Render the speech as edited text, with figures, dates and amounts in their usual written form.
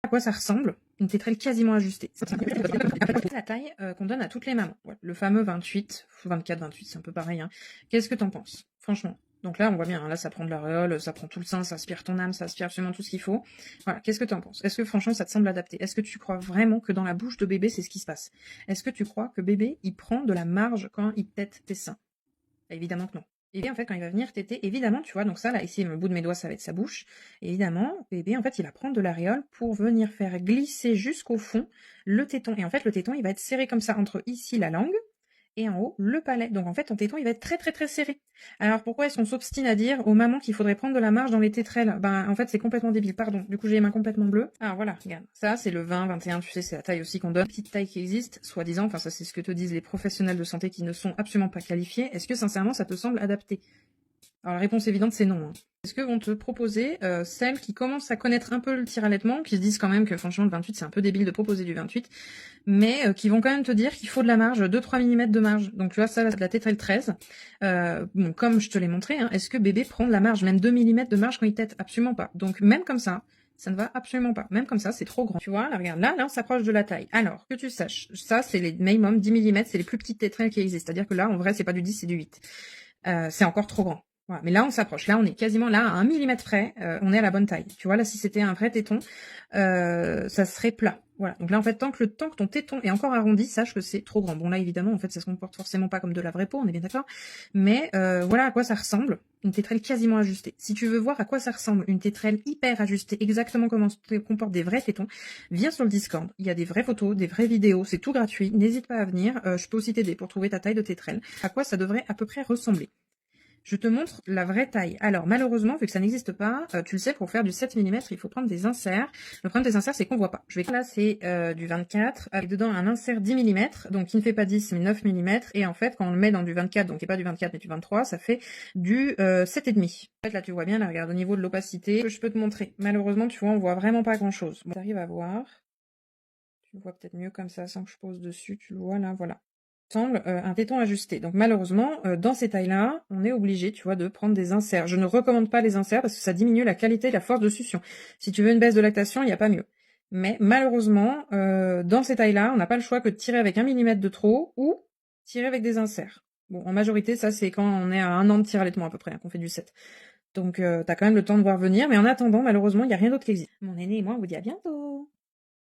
À quoi ça ressemble une tétrelle quasiment ajustée. C'est la taille qu'on donne à toutes les mamans. Ouais, le fameux 28, 24, 28, c'est un peu pareil. Hein. Qu'est-ce que t'en penses, franchement? Donc là, on voit bien, hein, là, ça prend de l'aréole, ça prend tout le sein, ça aspire ton âme, ça aspire absolument tout ce qu'il faut. Voilà, qu'est-ce que t'en penses? Est-ce que franchement, ça te semble adapté? Est-ce que tu crois vraiment que dans la bouche de bébé, c'est ce qui se passe? Est-ce que tu crois que bébé, il prend de la marge quand il tète tes seins? Évidemment que non. Et bien, en fait, quand il va venir téter, évidemment, tu vois, donc ça, là, ici, le bout de mes doigts, ça va être sa bouche. Évidemment, bébé, en fait, il va prendre de l'aréole pour venir faire glisser jusqu'au fond le téton. Et en fait, le téton, il va être serré comme ça entre ici la langue et en haut le palais. Donc en fait, ton téton, il va être très très très serré. Alors pourquoi est-ce qu'on s'obstine à dire aux mamans qu'il faudrait prendre de la marge dans les tétrelles? Ben en fait, c'est complètement débile, pardon. Du coup, j'ai les mains complètement bleues. Alors voilà, regarde. Ça, c'est le 20, 21, tu sais, c'est la taille aussi qu'on donne. Petite taille qui existe, soi-disant, enfin ça c'est ce que te disent les professionnels de santé qui ne sont absolument pas qualifiés. Est-ce que sincèrement, ça te semble adapté? Alors la réponse évidente, c'est non. Hein. Est-ce que vont te proposer celles qui commencent à connaître un peu le tir-allaitement, qui se disent quand même que franchement le 28 c'est un peu débile de proposer du 28, mais qui vont quand même te dire qu'il faut de la marge, 2-3 mm de marge. Donc tu vois ça, la tétrelle 13, bon, comme je te l'ai montré, hein, est-ce que bébé prend de la marge, même 2 mm de marge quand il tète? Absolument pas. Donc même comme ça ne va absolument pas. Même comme ça, c'est trop grand. Tu vois, là, regarde, là, on s'approche de la taille. Alors, que tu saches, ça, c'est les minimum 10 mm, c'est les plus petites tétrelles qui existent. C'est-à-dire que là, en vrai, c'est pas du 10, c'est du 8. C'est encore trop grand. Voilà. Mais là, on s'approche. Là, on est quasiment là à 1 mm près. On est à la bonne taille. Tu vois, là, si c'était un vrai téton, ça serait plat. Voilà. Donc là, en fait, tant que ton téton est encore arrondi, sache que c'est trop grand. Bon, là, évidemment, en fait, ça se comporte forcément pas comme de la vraie peau, on est bien d'accord. Mais voilà à quoi ça ressemble. Une tétrelle quasiment ajustée. Si tu veux voir à quoi ça ressemble une tétrelle hyper ajustée, exactement comment se comportent des vrais tétons, viens sur le Discord. Il y a des vraies photos, des vraies vidéos. C'est tout gratuit. N'hésite pas à venir. Je peux aussi t'aider pour trouver ta taille de tétrelle. À quoi ça devrait à peu près ressembler. Je te montre la vraie taille. Alors, malheureusement, vu que ça n'existe pas, tu le sais, pour faire du 7 mm, il faut prendre des inserts. Le problème des inserts, c'est qu'on voit pas. Là, c'est du 24, avec dedans un insert 10 mm, donc qui ne fait pas 10, mais 9 mm. Et en fait, quand on le met dans du 24, donc qui n'est pas du 24, mais du 23, ça fait du 7,5. En fait, là, tu vois bien, là, regarde, au niveau de l'opacité, je peux te montrer. Malheureusement, tu vois, on voit vraiment pas grand-chose. Bon, tu arrives à voir. Tu le vois peut-être mieux comme ça, sans que je pose dessus. Tu le vois, là, voilà. Semble un téton ajusté. Donc malheureusement, dans ces tailles-là, on est obligé, tu vois, de prendre des inserts. Je ne recommande pas les inserts parce que ça diminue la qualité et la force de succion. Si tu veux une baisse de lactation, il n'y a pas mieux. Mais malheureusement, dans ces tailles-là, on n'a pas le choix que de tirer avec 1 mm de trop ou tirer avec des inserts. Bon, en majorité, ça c'est quand on est à 1 an de tir-allaitement à peu près, hein, qu'on fait du 7. Donc t'as quand même le temps de voir venir, mais en attendant, malheureusement, il n'y a rien d'autre qui existe. Mon aîné et moi, on vous dit à bientôt.